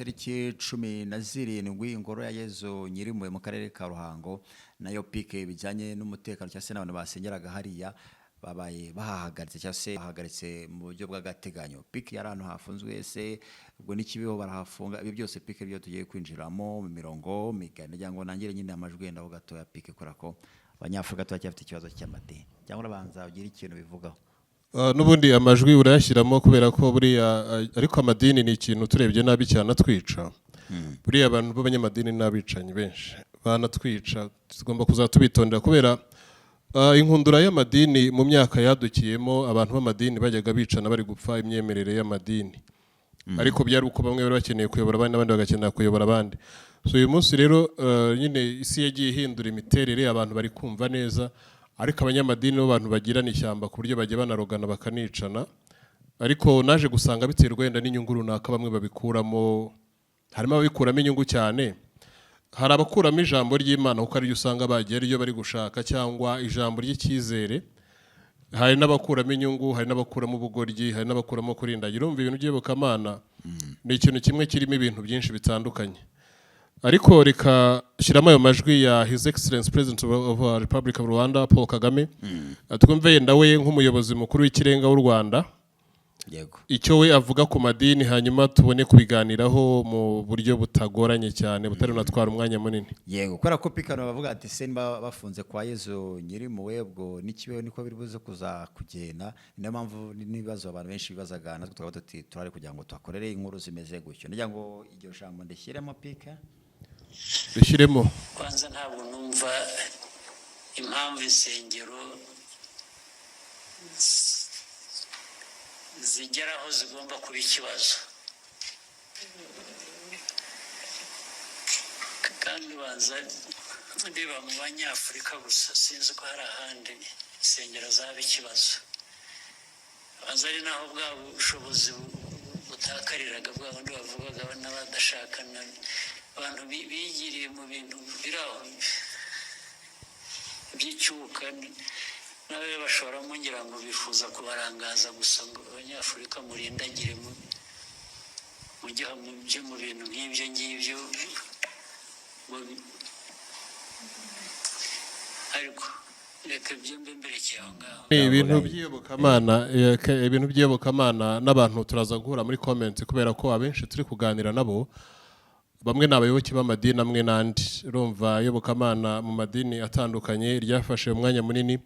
itariki 17 ingoro ya Yezu Nyirimpuhwe mu karere ka Ruhango nayo pike bijanye n'umutekano cyase n'abantu basengeraga hariya babaye bahahagaritse cyase bahagaritse mu buryo bw'agateganyo. Pike yarantu hafunzwe se ubwo n'ikibiho barahafunga ibi byose pike byo tugiye kwinjiramo mu mirongo migane cyangwa nangire nyine amajwi enda ho gato ya pike korako abanyafrika twacyafite ikibazo cy'amadini cyangwa abanza ugira ikintu bivugaho. Nubundi amajwi urayashyiramo kubera ko buriya ariko amadini ni ikintu turebye nabi cyane atwica. Buriya abantu b'abanyamadini n'abicanyi benshi banatwica tugomba kuzatubitondera kubera inkundura y'amadini mu myaka yadukiyemo abantu b'amadini bajyaga bicana bari gupfa imyemerere y'amadini. Ariko byari uko bamwe bari bakeneye kuyobora abandi n'abandi bagakenera kuyobora abandi. So uyu munsi rero nyine isi yagiye ihindura imiterere abantu bari kumva neza. Ariko abanyamadini bo bantu bagirana ishyamba ku buryo bagiye banarogana bakanicana. Ariko naje gusanga biterwa yenda n'inyungu runaka bamwe babikuramo, harimo ababikuramo inyungu cyane. Hari abakuramo ijambo ry'Imana kuko ari usanga bagiye ariyo bari gushaka cyangwa ijambo ry'ikizere. Hari n'abakuramo inyungu, hari n'abakuramo ubugoryi, hari n'abakuramo kurindagira. Urumva ibintu by'iyobokamana ni ikintu kimwe kirimo ibintu byinshi bitandukanye. Ariko reka shyiramo ayo majwi ya His Excellency President of the Republic of Rwanda Paul Kagame. Twumve yenda we nk'umuyobozi mukuru w'ikirenga w'u Rwanda. Yego. Icyo we avuga ku madini hanyuma tubone kubiganiraho mu buryo butagoranye cyane butari natwara umwanya munini. Yego kwera ko pikano bavuga ati se bafunze kwa Yezu Nyirimpuhwe ubwo n'ikibeho niko biri buze kuza kugenda. Niyo mpamvu nibazo abantu benshi bibazaga natwe twaba tuti turare kugira ngo twakorere inkuru zimeze gutyo. Nijya ngo iryo jambo ndeshyiremo pika bishyiremo. Kwanza ntabwo numva impamvu insengero zigeraho zigomba kuba ikibazo, kandi banza biba mu banyafurika gusa, sinzi ko hari ahandi insengero zaba ikibazo. Banza ari naho bwa bushobozi butakariraga bwa bundi bavugaga n'abadashakana, abantu bigiriye mu bintu biraho by'icyuka nawe bashoramo ngira ngo bifuza kubarangaza gusa ngo abanyafurika murindagire mujya mu bintu nk'ibyo ngibyo. Ariko reka byumve mbere cyaho ngaho ibintu by'iyobokamana n'abantu turaza guhura muri comment kubera ko abenshi turi kuganira nabo bamwe n'abayoboke b'amadini amwe n'andi. Urumva iyobokamana mu madini atandukanye ryafashe umwanya munini.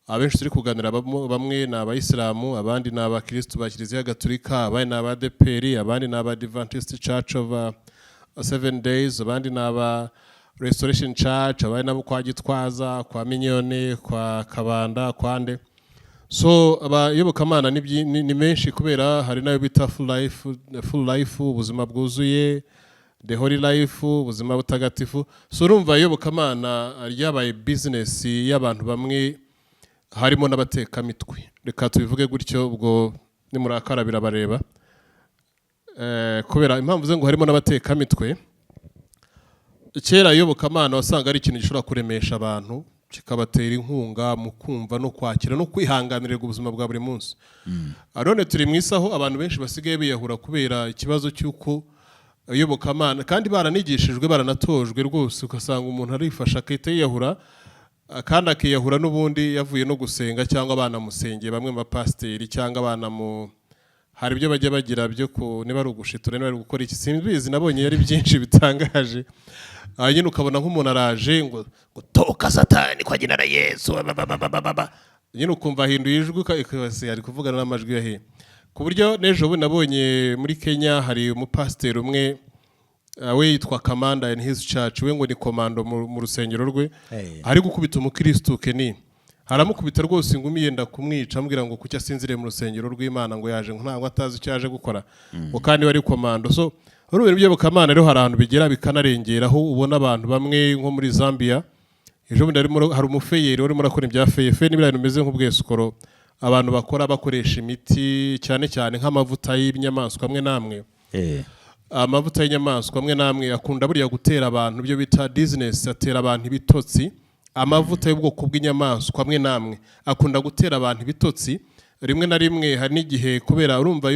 Abenshi turi kuganira bamwe n'abayisilamu, abandi n'abakristo ba Kiliziya Gatolika, abandi n'abadeperi, abandi n'abadventist Church of 7 Days, abandi n'aba Restoration Church, abandi n'abo kwa Gitwaza, kwa Minyone, kwa Kabanda, kwande. So abayobokamana ni menshi kubera hari nayo bita full life ubuzima bwuzuye, the holy life ubuzima butagatifu. So urumva iyobokamana ryabaye business y'abantu bamwe, harimo n'abatekamitwe. Reka tubivuge gutyo ubwo nimurakara birabareba. Kubera impamvu ze ngo harimo n'abatekamitwe, kera iyobokamana wasanga ari ikintu gishobora kuremesha abantu kikabatera inkunga mu kumva no kwakira no kwihanganira ubuzima bwa buri munsi. Arone turi mu isaho abantu benshi basigaye biyahura kubera ikibazo cy'uko iyobokamana kandi baranigishijwe baranatojwe rwose, ugasanga umuntu arifasha akahita yiyahura kandi akiyahura n'ubundi yavuye no gusenga cyangwa abana musengeye bamwe mu bapasiteri cyangwa abana mu hari ibyo bajya bagira byo ko niba ari ugushitura niba ari gukora iki simbizi, nabonye yari byinshi bitangaje. Nyine ukabona nk'umuntu araje ngo toka satani kwa jina la Yesu, nyine ukumva ahinduye ijwi ari kuvugana n'amajwi yahe. Ku buryo n'ejo bundi nabonye muri Kenya hari umupasiteri umwe we yitwa Kamanda in his church, we ngo ni komando mu rusengero rwe, ari gukubita umukristo Keni, haramukubita rwose ingumi yenda kumwica ambwira ngo kucya sinzire mu rusengero rw'Imana ngo yaje ntabwo atazi icyo yaje gukora ngo kandi bari komando. So urubero by'Iyobokamana rero hari ahantu bigera bikanarengeraho ubona abantu bamwe nko muri Zambia. Ejo bundi hari umufeyeri urimo arakora ibya fefe n'ibintu bimeze nk'ubwesukoro abantu bakora bakoresha imiti cyane cyane nk'amavuta y'inyamaswa amwe namwe. Amavuta y'inyamaswa amwe namwe akunda buriya gutera abantu byo bita dizziness, atera abantu ibitotsi. Amavuta y'ubwoko bw'inyamaswa amwe namwe akunda gutera abantu ibitotsi rimwe na rimwe hari n'igihe kubera urumva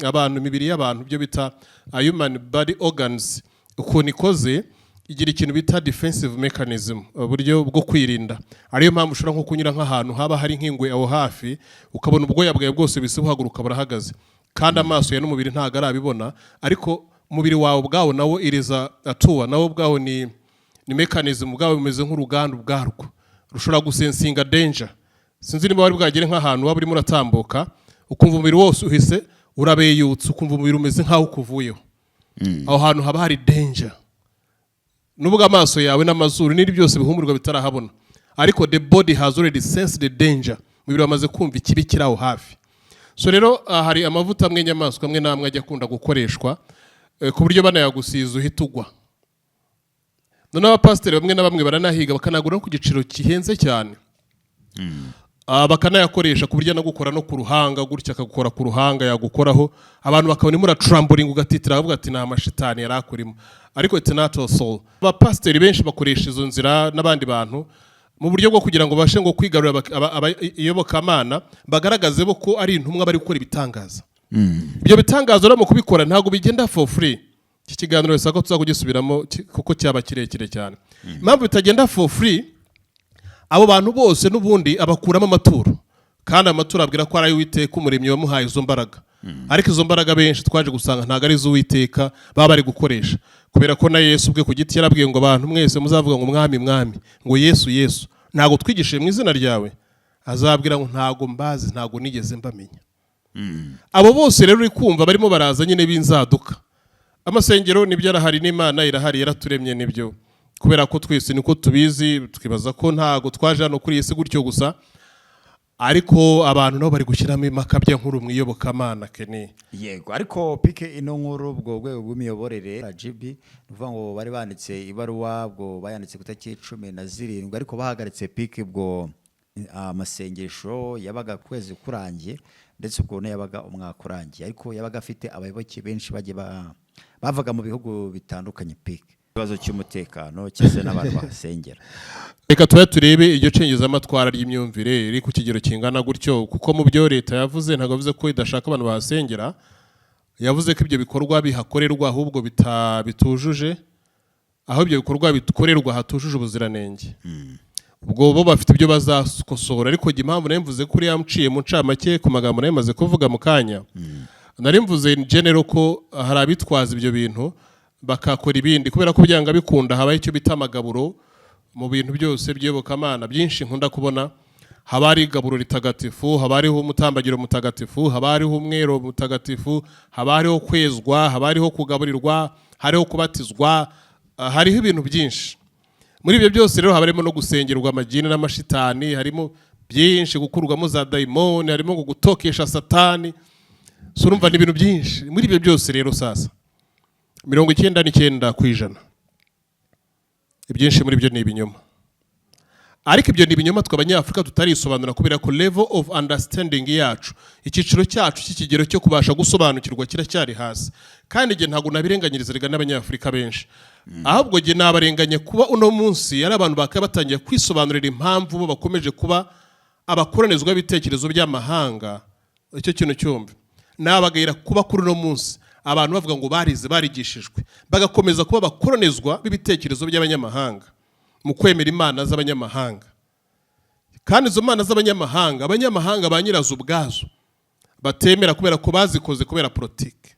abantu imibiri y'abantu byo bita human body organs ukuntu ikoze igira ikintu bita defensive mechanism uburyo bwo kwirinda ariyo mpamvu ushobora nko kunyura nk'ahantu haba hari nk'ingwe aho hafi ukabona ubwoya bwawe bwose bise buhaguruka burahagaze kandi amaso ya n'umubiri ntago arabibona ariko umubiri wawe ubwawo nawo iriza atuwa nawo ubwawo ni mechanism ubwawo bumeze nk'uruganda ubwarwo rushobora gusensinga danger sinzi niba wari bwagere nk'ahantu waba urimo uratambuka ukumva umubiri wose uhise urabeyutse ukumva umubiri umeze nk'aho ukuvuyeho aho hantu haba hari danger nubwo amaso yawe n'amazuru n'iri byose bihumurirwa bitarahabona ariko the body has already sensed the danger umubiri wamaze kumva ikibi kiri aho hafi so rero hari amavuta amwe y'inyamaswa amwe n'amwe ajya akunda gukoreshwa ku buryo banayagusiza uhita ugwa noneho abapasiteri bamwe na bamwe baranahiga bakanagura ku giciro kihenze cyane bakanayakoresha ku buryo anagukora no ku ruhanga gutya akagukora ku ruhanga yagukoraho abantu bakabona imura trambuling ugatitira bavuga ati nta mashitani yari akurimo ariko it's not soul abapasiteri benshi bakoresha izo nzira n'abandi bantu mu buryo bwo kugira ngo bashe ngo kwigarurira abayobokamana bagaragaze ko ari intumwa bari gukora ibitangaza ibyo bitangazo rero mu kubikora ntago bigenda for free iki kiganiro bisaba ko tuzakugisubiramo kuko cyaba kirekire cyane impamvu bitagenda for free abo bantu bose n'ubundi abakuramo amaturo kandi amaturo abwira ko ari Uwiteka umuremyi wamuhaye izo mbaraga ariko izo mbaraga benshi twaje gusanga ntago ari iz'Uwiteka baba bari gukoresha kubera ko na Yesu ubwe ku giti yarabwiye ngo abantu mwese muzavuga ngo mwami mwami ngo Yesu Yesu ntago twigishije mu izina ryawe azabwira ngo ntago mbazi ntago nigeze mbamenya abo bose rero uri kumva barimo baraza nyine binzaduka amasengero nibyo arahari n'Imana irahari yaraturemye nibyo kubera ko twese niko tubizi twibaza ko ntago twaje hano kuri isi gutyo gusa ariko abantu nabo bari gushyiramo imakabya nkuru mwiyobokamana kene yego ariko pike ino nkuru ubwo rwego rw'imiyoborere RGB nuvuga ngo bari banditse ibaruwa ubwo bayanditse kutaki 17 ariko bahagaritse pike ubwo amasengesho yabaga kwezi kurangiye ndetse ubwo ne yabaga umwaka urangiye ariko yabaga afite abayoboke benshi baje bavaga mu bihugu bitandukanye pike ikibazo cy'umutekano cyese n'abantu basengera reka turebe iryo cengezamatwara ry'imyumvire iri ku kigero kingana gutyo kuko mu byo leta yavuze ntago bivuze ko idashaka abantu bahasengera yavuze ko ibyo bikorwa bihakorerwa ahubwo bitujuje aho ibyo bikorwa bikorerwa hatujuje ubuziranenge ubwo bo bafite ibyo bazakosora ariko impamvu nemvuze kuri yamuciye mu ncamake ku magambo namaze kuvuga mu kanya nari mvuze general ko hari abitwaza ibyo bintu bakakora ibindi kubera ko byanga bikunda habaye icyo bita amagaburo mu bintu byose by'iyobokamana byinshi nkunda kubona haba ari igaburo ritagatifu haba hariho umutambagiro mutagatifu haba hariho umwero mutagatifu haba hariho kwezwa haba hariho kugaburirwa hariho kubatizwa hariho ibintu byinshi muri ibyo byose rero haba harimo no gusengerwa amagini n'amashitani harimo byinshi gukurwamo za daimoni harimo gutokesha satani so urumva ni ibintu byinshi muri ibyo byose rero sasa 99% ibyinshi muri byo ni ibinyoma ariko ibyo ni ibinyoma tw'abanyafrika tutarisobanura kubera ko level of understanding yacu ikiciro cyacu cy'ikigero cyo kubasha gusobanukirwa kiracyari hasi kandi nge ntago nabirenganyirizaga n'abanyafrika benshi ahubwo nge nabarenganye kuba uno munsi yari abantu bakabatangiye kwisobanurira impamvu bo bakomeje kuba abakoranizwa bitekerezo by'amahanga icyo kintu cyombe nabagayira kuba kuri uno munsi abantu bavuga ngo barize barigishijwe bagakomeza kuba bakoronezwa b'ibitekerezo by'abanyamahanga mu kwemera imana z'abanyamahanga kandi izo mana z'abanyamahanga abanyamahanga ba nyirazo ubwazo batemera kubera ko bazikoze kubera politike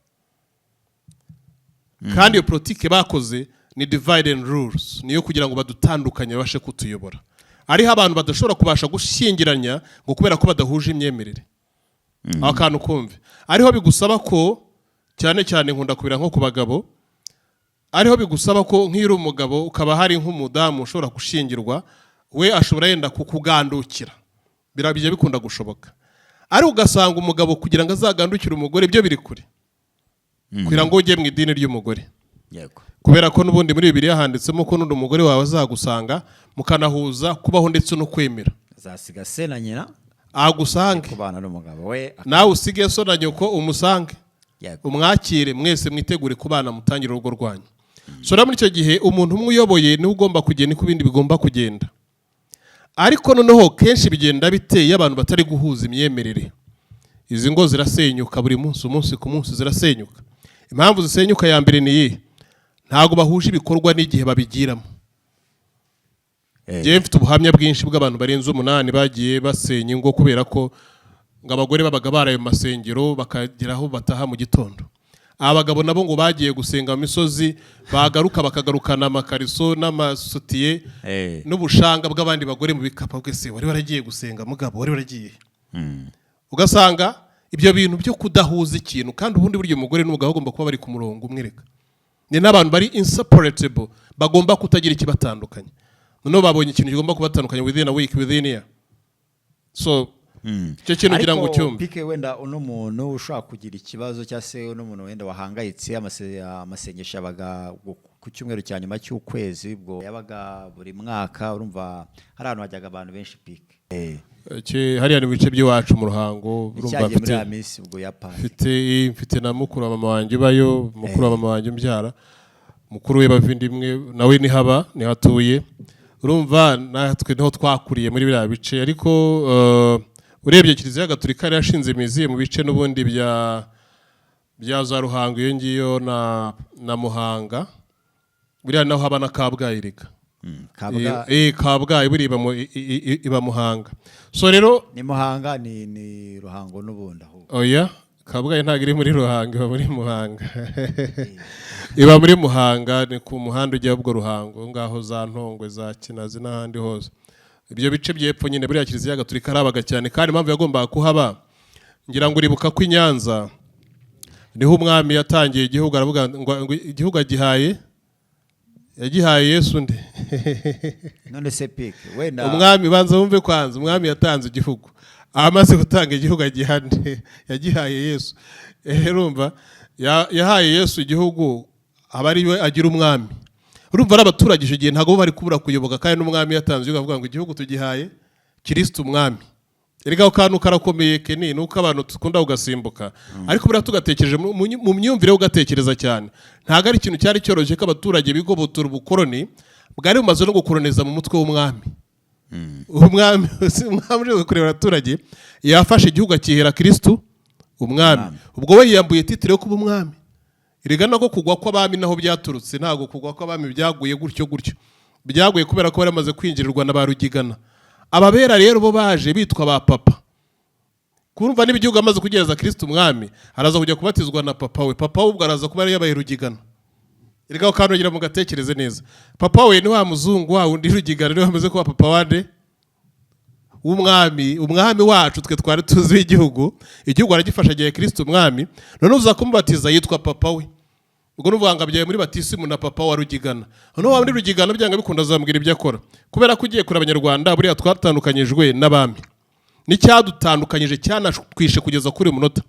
kandi iyo politike bakoze ni divide and rules niyo kugira ngo badutandukanye babashe kutuyobora ariho abantu badashobora kubasha gushingiranya ngo kubera ko badahuje imyemerere akantu kumve ariho bigusaba ko cyane cyane nkunda kubira nko ku bagabo ariho bigusaba ko nk'iri umugabo ukaba hari nk'umudamu ushobora gushingirwa we ashobora yenda kukugandukira birabije bikunda gushoboka ari ugasanga umugabo kugira ngo azagandukire umugore byo biri kure kugira ngo ujye mu idini ry'umugore yego kubera ko n'ubundi muri Bibiliya handitsemo ko n'undi umugore wawe azagusanga mukanahuza kubaho ndetse no kwemera azasiga se na nyina agusange kubana n'umugabo we nawe usige so na nyoko umusange umwakire mwese mwitegure kubana mutangira urugo rwanyu so muri icyo gihe umuntu umwe uyoboye niwe ugomba kugenda ku bindi bigomba kugenda ariko noneho kenshi bigenda biteye abantu batari guhuza imyemerere izi ngo zirasenyuka buri munsi umunsi ku munsi zirasenyuka. Impamvu zisenyuka ya mbere ni iyi: ntago bahuje ibikorwa n'igihe babigiramo. Njye mfite ubuhamya bwinshi bw'abantu barenze 8 bagiye basenya ingo kubera ko ngo abagore babaga baraye mu masengero bakageraho bataha mu gitondo. Abagabo nabo ngo bagiye gusenga mu misozi bagaruka bakagarukana amakariso n'amasutiye n'ubushanga bw'abandi bagore mu bikapa. Bwese wari waragiye gusenga mugabo, wari waragiye. Ugasanga ibyo bintu byo kudahuza ikintu, kandi ubundi buryo umugore n'umugabo bagomba kuba bari ku murongo umwe. Reka ni n'abantu bari inseparable, bagomba kutagira ikibatandukanye. Noneho babonye ikintu kigomba kubatandukanya within a week, within a year. So cyo kintu ngira ngo cyumve. Pike wenda uno muntu ushaka kugira ikibazo cyase uno muntu wenda wahangayitse, amasengesho yabaga ku cyumweru cya nyuma cy'ukwezi, ubwo yabaga buri mwaka. Urumva hari ahantu hajyaga abantu benshi Pike. Hariya ni bice by'iwacu mu Ruhango. Urumva mfite na mukuru wa mama wanjye ubayo, mukuru wa mama wanjye mbyara, mukuru we bavindimwe nawe ni haba ni hatuye. Urumva natwe niho twakuriye muri biriya bice, ariko urebye Kiliziya Gatolika yari yashinze imizi mu bice n'ubundi bya za Ruhango iyo ngiyo na Muhanga. Buriya naho haba na Kabgayi reka. Kabgayi buri iba Muhanga. So rero ni Muhanga ni Ruhango n'ubundi aho. Oya, Kabgayi ntabwo iri muri Ruhango, iba muri Muhanga. Iba muri Muhanga, ni ku muhanda ujya ubwo Ruhango ngaho za Ntongwe za Kinazi n'ahandi hose. Ibyo bice by'epfo nyine buriya Kiliziya Gatolika harabaga cyane, kandi impamvu yagombaga kuhaba ngira ngo uribuka ko i Nyanza niho umwami yatangiye igihugu, aravuga ngo igihugu yagihaye Yesu nde. None se Pike wenda umwami banza wumve kwanza, umwami yatanze igihugu, amaze gutanga igihugu yagihaye Yesu. Urumva yahaye Yesu igihugu, aba ari we agira umwami. Urumva ari abaturage icyo gihe ntabwo bari kubura kuyoboka, kandi n'umwami yatanze avuga ngo igihugu tugihaye Kristo umwami. Erega aho kantu karakomeye keni, nuko abantu dukunda ugasimbuka, ariko buriya tugatekereje mu myumvire ugatekereza cyane. Ntabwo ari ikintu cyari cyoroshye ko abaturage bigobotora ubukoroni bwari bumaze no gukoroneza mu mutwe w'umwami. Umwami uje kureba abaturage yafashe igihugu akihera Kristo umwami. Ubwo we yiyambuye titire yo kuba umwami. Erega nako kugwa kw'abami naho byaturutse, ntago kugwa kw'abami byaguye gutyo. Byaguye kubera ko baramaze kwinjirirwa na ba Rugigana. Ababera rero bo baje bitwa ba papa. Kurumva n'ibigihugu amaze kugereza Kristo umwami, araza kujya kubatizwa na papa we. Papa we ubwo araza kuba yabaye Rugigana. Erega ukanogera mu gatekereze neza. Papa we ni wa muzungu wa undi Rugigana niwe amaze kuba papa wande umwami wacu twe twari tuzi igihugu aragifasha gihe Kristo umwami. None uza kumubatiza yitwa papa we. Ubwo n'uvanga byaye muri batisimu na papa wa Rugigana. None wa muri Rugigana byanga bikunda azambwira ibyo akora. Kubera ko ugiye kuri Abanyarwanda buriya twatandukanyijwe n'abami. N'icyadutandukanyije cyanatwishe kugeza kuri munota.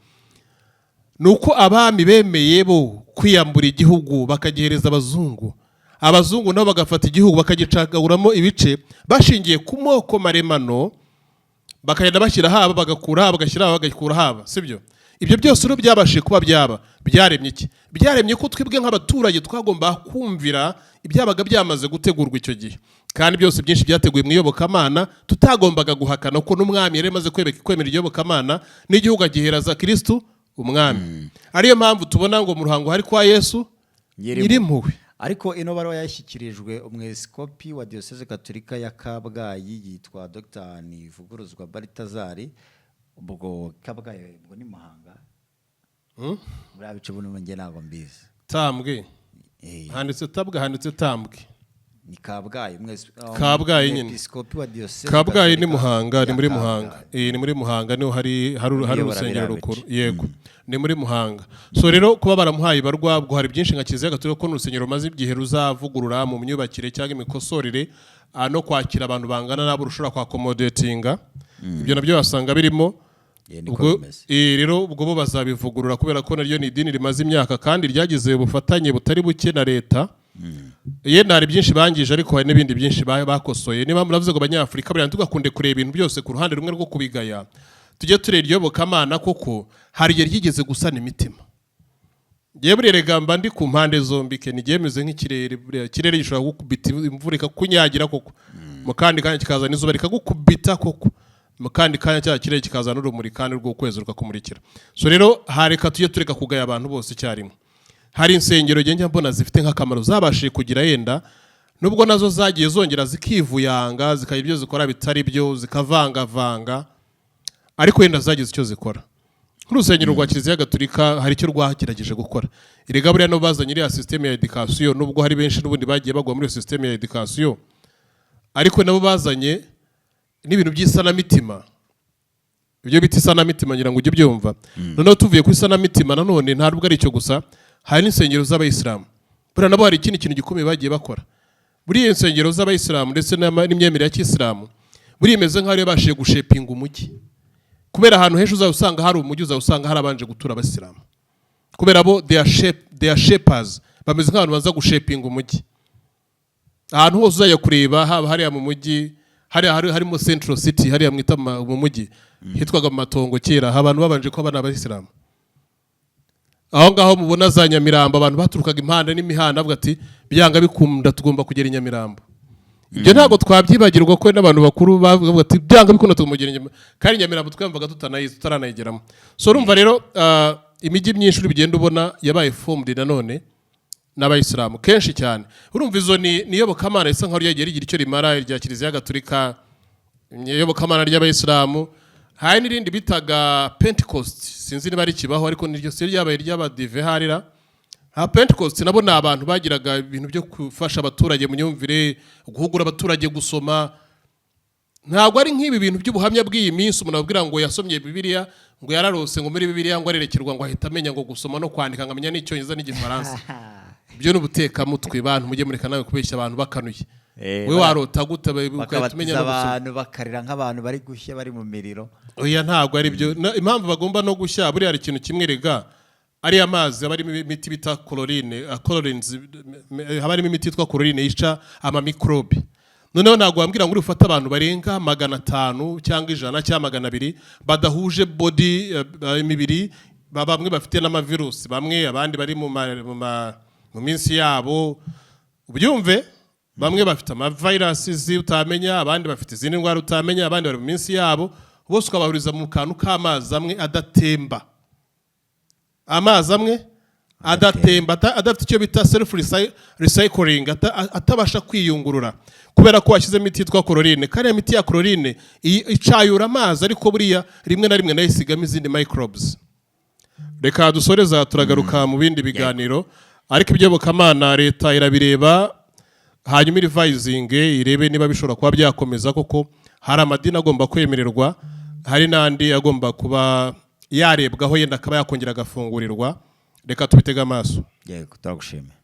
Nuko abami bemeye bo kwiyambura igihugu bakagihereza abazungu. Abazungu nabo bagafata igihugu bakagicagaguramo ibice bashingiye ku moko maremano, bakagenda bashyira haba bagakura haba bagashyira haba bagakura haba, sibyo? Ibyo byose rero byabashije kuba byaremye iki? Byaremye ko twebwe nk'abaturage twagomba kumvira ibyabaga byamaze gutegurwa icyo gihe, kandi byose byinshi byateguye mu iyobokamana tutagombaga guhakana ko n'umwami yari amaze kwemera iyobokamana n'igihugu agihereza Kristo umwami. Ariyo mpamvu tubona ngo mu Ruhango hari kwa Yesu Nyirimpuhwe. Ariko ino baruwa yashyikirijwe umwepiskopi wa Diocese Gatolika ya Kabgayi yitwa Dr. Nivuguruzwa Baltazari. Ubwo Kabgayi ubwo ni Muhanga. Muri abice buno nge ntabwo mbizi. Tambwe. Handitse tabwa, handitse tambwe. Ni Kabgayi Kabgayi nyine. Umwepiskopi wa Diocese Kabgayi ni Muhanga, ni muri Muhanga. Ni muri Muhanga niho hari urusengero rukuru. Yego. Ni muri Muhanga. So rero kuba baramuhaye barwa bwo hari byinshi nka Kiliziya Gatolika ko n'urusengero rumaze igihe ruzavugurura mu myubakire cyangwa imikosorere no kwakira abantu bangana nabo rushobora kwa accommodatinga. Ibyo nabyo basanga birimo. Rero ubwo bo bazabivugurura kubera ko naryo ni idini rimaze imyaka kandi ryagize ubufatanye butari buke na leta. Yenda hari byinshi bangije ariko hari n'ibindi byinshi bakosoye. Niba muravuze ngo Abanyafrika bari tugakunde kureba ibintu byose ku ruhande rumwe rwo kubigaya, tujye tureba iryobokamana koko hari igihe ryigeze gusana imitima. Ngiye burerega mba ndi ku mpande zombi ke nigiyemeze nk'ikirere gishobora gukubita imvura ikakunyagira koko mu kandi kikazana izuba rikagukubita koko mu kandi kanya cya kirere kikazana urumuri kandi rw'ukwezi rukakumurikira. So rero hareka tujye tureka kugaya abantu bose icyarimwe. Hari insengero njye mbona zifite nk'akamaro zabashije kugira yenda nubwo nazo zagiye zongera zikivuyanga zikagira ibyo zikora bitari byo zikavangavanga ariko yenda zagize icyo zikora. Nk'urusengero rwa Kiliziya Gatolika hari icyo rwagerageje gukora. Erega buriya no bazanye iriya system ya education nubwo hari benshi n'ubundi bagiye bagwa muri system ya education ariko nabo bazanye n'ibintu by'isanamitima. Ibyo biti isanamitima ngira ngo ujye byumva. Noneho tuvuye ku isanamitima nanone nta rubwo ari icyo gusa hari n'insengero z'abayisilamu. Buriya nabo hari ikindi kintu gikomeye bagiye bakora. Buriya insengero z'abayisilamu ndetse n'imyemerere ya Kisilamu buriya imeze nk'aho yabashije gushepinga umujyi. Kubera ahantu henshi uzasanga hari umujyi uzasanga hari abanje gutura abasilamu. Kubera bo they are shapers bameze nk'abantu baza gushepinga umujyi. Ahantu hose uzajya kureba haba hariya mu mujyi harimo Central City hariya mwita mu mujyi hitwaga Matongo kera abantu babanje ko abana abasilamu. Aho ngaho mubona za Nyamirambo abantu baturukaga impanda n'imihanda avuga ati byanga bikunda tugomba kugera i Nyamirambo. Ibyo ntabwo twabyibagirwa ko n'abantu bakuru bavuga ati byanga bikunda tumugera Nyamirambo kandi Nyamirambo twumvaga tutaranayigeramo. So urumva rero imijyi myinshi bigenda ubona yabaye formed nanone n'abayisilamu kenshi cyane. Urumva izo niyo bokamana isa nkaho ryagiye rigira icyo rimara rya Kiliziya Gatolika niyo bokamana ry'abayisilamu. Hari n'irindi bitaga Pentecost sinzi niba ari kibaho ariko niryo se ryabaye ry'abadive harira. Ha Pentecost nabo ni abantu bagiraga ibintu byo gufasha abaturage mu nyumvire guhugura abaturage gusoma. Ntabwo ari nk'ibi bintu by'ubuhamya bw'iyi minsi umuntu abwira ngo yasomye Bibiliya ngo yararose ngo muri Bibiliya ngo arerekerwa ngo ahita amenya ngo gusoma no kwandika ngamenya n'icyongereza n'igifaransa. Ibyo n'ubuteka mutwe bantu mujye mureka nawe kubeshya abantu bakanuye. We warota gute ukamenya no gusoma abantu bakarira nk'abantu bari gushya bari mu miriro. Oya ntabwo ari byo impamvu bagomba no gushya buri hari ikintu kimwe rega ari amazi abari imiti bita chlorine habari imiti yitwa chlorine yica ama microbe. Noneho ntabwo wambwira ngo ufata abantu barenga 500 cyangwa 100 cyangwa 200 badahuje body imibiri bamwe bafite n'ama virus bamwe abandi bari mu minsi yabo ubyumve bamwe bafite ama viruses utamenya abandi bafite izindi ndwara utamenya abandi bari mu minsi yabo bose ukabahuriza mu kantu k'amazi amwe adatemba. Amazi amwe adatemba adafite icyo bita self recycling atabasha kwiyungurura kubera ko washyizemo imiti yitwa chlorine kandi imiti ya chlorine icayura amazi ariko buriya rimwe na rimwe nayisigamo izindi microbes. Reka dusoreza turagaruka mu bindi biganiro ariko ibyo bokamana leta irabireba hanyuma revising irebe niba bishobora kuba byakomeza koko hari amadini agomba kwemererwa hari nandi agomba kuba yarebwaho yenda akaba yakongera agafungurirwa. Reka tubitega amaso. Yego turagushimira.